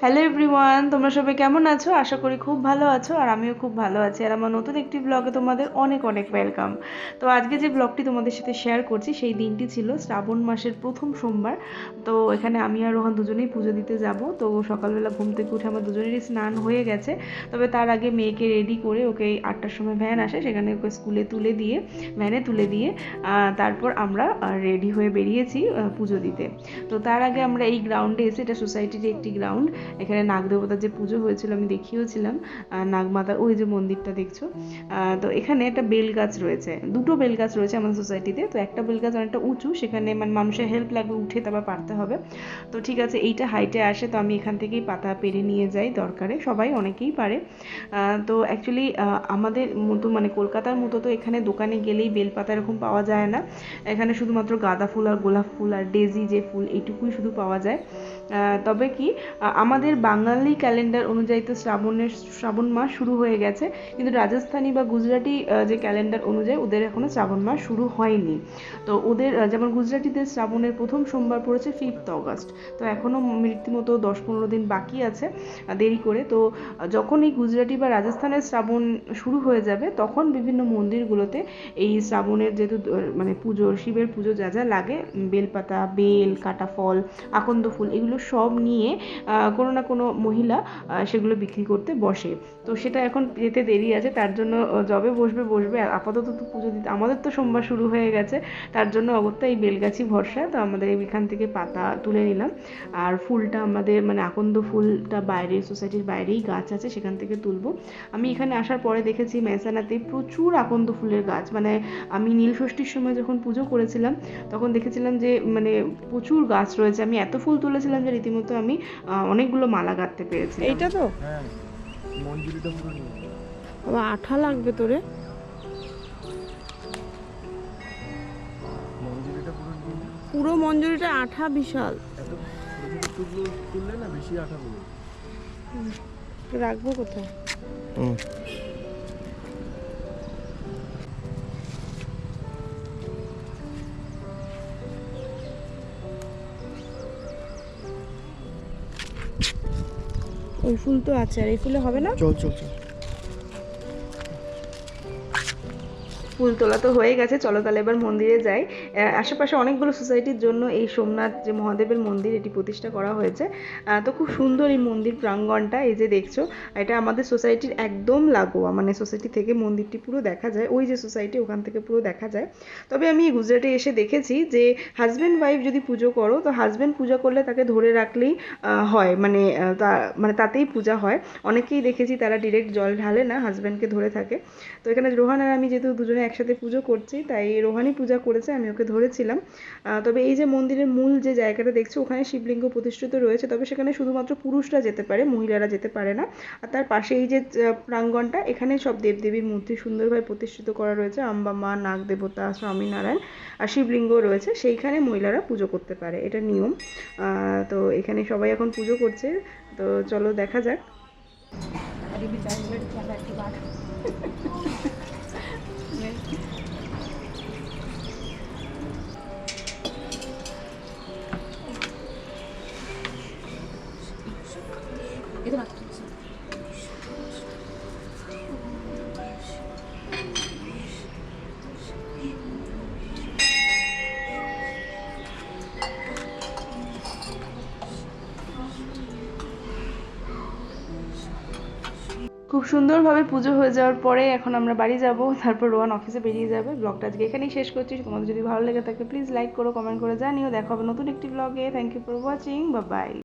Hello everyone, তোমরা সবাই কেমন আছো? আশা করি খুব ভালো আছো, আর আমিও খুব ভালো আছি। আর আমার নতুন একটি ব্লগে তোমাদের অনেক অনেক ওয়েলকাম। তো আজকে যে ব্লগটি তোমাদের সাথে শেয়ার করছি সেই দিনটি ছিল শ্রাবণ মাসের প্রথম সোমবার। তো এখানে আমি আর রোহান দুজনেই পুজো দিতে যাব। তো সকালবেলা ঘুম থেকে উঠে আমার দুজনেরই স্নান হয়ে গেছে। তবে তার আগে মেয়েকে রেডি করে, ওকে 8টার সময় ভ্যান আসে, সেখানে ওকে স্কুলে তুলে দিয়ে, ভ্যানে তুলে দিয়ে তারপর আমরা রেডি হয়ে বেরিয়েছি পুজো দিতে। তো তার আগে আমরা এই গ্রাউন্ডে এসে, এটা সোসাইটির একটি গ্রাউন্ড, এখানে নাগদেবতার যে পুজো হয়েছিল আমি দেখিয়েছিলাম, নাগমাতার ওই যে মন্দিরটা দেখছো। তো এখানে একটা বেল গাছ রয়েছে, দুটো বেল গাছ রয়েছে আমাদের সোসাইটিতে। তো একটা বেল গাছ অনেকটা উঁচু, সেখানে মানে মানুষের হেল্প লাগবে, উঠে তারপর পারতে হবে। তো ঠিক আছে, এইটা হাইটে আসে, তো আমি এখান থেকেই পাতা পেরে নিয়ে যাই দরকারে, সবাই অনেকেই পারে। তো অ্যাকচুয়ালি আমাদের মতো মানে কলকাতার মতো তো এখানে দোকানে গেলেই বেলপাতা এরকম পাওয়া যায় না। এখানে শুধুমাত্র গাঁদা ফুল আর গোলাপ ফুল আর ডেজি যে ফুল, এইটুকুই শুধু পাওয়া যায়। তবে কি আমাদের বাঙালি ক্যালেন্ডার অনুযায়ী তো শ্রাবণ মাস শুরু হয়ে গেছে, কিন্তু রাজস্থানী বা গুজরাটি যে ক্যালেন্ডার অনুযায়ী ওদের এখনও শ্রাবণ মাস শুরু হয়নি। তো ওদের যেমন গুজরাটিদের শ্রাবণের প্রথম সোমবার পড়েছে 5th অগস্ট। তো এখনও রীতিমতো 10-15 দিন বাকি আছে দেরি করে। তো যখন এই গুজরাটি বা রাজস্থানের শ্রাবণ শুরু হয়ে যাবে, তখন বিভিন্ন মন্দিরগুলোতে এই শ্রাবণের যেহেতু মানে পুজো, শিবের পুজো যা যা লাগে, বেলপাতা, বেল, কাটা ফল, আকন্দ ফুল, এগুলো সব নিয়ে কোনো না কোনো মহিলা সেগুলো বিক্রি করতে বসে। তো সেটা এখন যেতে দেরি আছে, তার জন্য যবে বসবে, আপাতত তো পুজো দিতে আমাদের তো সোমবার শুরু হয়ে গেছে, তার জন্য অগত্যা এই বেলগাছি ভরসা। তো আমাদের এখান থেকে পাতা তুলে নিলাম, আর ফুলটা আমাদের মানে আকন্দ ফুলটা বাইরে, সোসাইটির বাইরেই গাছ আছে, সেখান থেকে তুলবো। আমি এখানে আসার পরে দেখেছি মেহসানাতে প্রচুর আকন্দ ফুলের গাছ। মানে আমি নীলষষ্ঠীর সময় যখন পুজো করেছিলাম, তখন দেখেছিলাম যে মানে প্রচুর গাছ রয়েছে। আমি এত ফুল তুলেছিলাম যে রীতিমতো আমি অনেকগুলো মালা গাঁথতে পেরেছিলাম। এইটা তো হ্যাঁ, মঞ্জুরিটা পুরো নিয়ে আবার আঠা লাগবে তোরে। মঞ্জুরিটা পুরো নিয়ে পুরো মঞ্জুরিটা আঠা বিশাল। এত ছোট ছোট টুকরো তুললে না বেশি আঠা পড়বে। রাখবো কোথায়? ওই ফুল তো আছে, আর এই ফুলে হবে না। চল চল চল। ফুল তোলা তো হয়ে গেছে, চলো তাহলে এবার মন্দিরে যাই। আশেপাশে অনেকগুলো সোসাইটির জন্য এই সোমনাথ যে মহাদেবের মন্দির, এটি প্রতিষ্ঠা করা হয়েছে। তো খুব সুন্দর এই মন্দির প্রাঙ্গণটা, এই যে দেখছো, এটা আমাদের সোসাইটির একদম লাগোয়া, মানে সোসাইটি থেকে মন্দিরটি পুরো দেখা যায়, ওই যে সোসাইটি ওখান থেকে পুরো দেখা যায়। তবে আমি গুজরাটে এসে দেখেছি যে হাজব্যান্ড ওয়াইফ যদি পুজো করো, তো হাজব্যান্ড পূজা করলে তাকে ধরে রাখলেই হয়, মানে মানে তাতেই পূজা হয়। অনেকেই দেখেছি তারা ডিরেক্ট জল ঢালে না, হাজব্যান্ডকে ধরে থাকে। তো এখানে রোহান আর আমি যেহেতু দুজনে একসাথে পুজো করছি, তাই রোহানই পূজা করেছে, আমি ওকে ধরেছিলাম। তবে এই যে মন্দিরের মূল যে জায়গাটা দেখছো, ওখানে শিবলিঙ্গ প্রতিষ্ঠিত রয়েছে, তবে সেখানে শুধুমাত্র পুরুষরা যেতে পারে, মহিলারা যেতে পারে না। আর তার পাশে এই যে প্রাঙ্গণটা, এখানে সব দেবদেবীর মূর্তি সুন্দরভাবে প্রতিষ্ঠিত করা রয়েছে, আম্বা মা, নাগ দেবতা, স্বামীনারায়ণ, আর শিবলিঙ্গ রয়েছে, সেইখানে মহিলারা পুজো করতে পারে, এটা নিয়ম। তো এখানে সবাই এখন পুজো করছে, তো চলো দেখা যাক। খুব সুন্দরভাবে পুজো হয়ে যাওয়ার পরে এখন আমরা বাড়ি যাব, তারপর রোহান অফিসে বেরিয়ে যাবে। ব্লগটা আজকে এখানেই শেষ করছি। তোমাদের যদি ভালো লেগে থাকে প্লিজ লাইক করো, কমেন্ট করে জানিও। দেখা হবে নতুন একটি ব্লগে। Thank you for watching, bye by.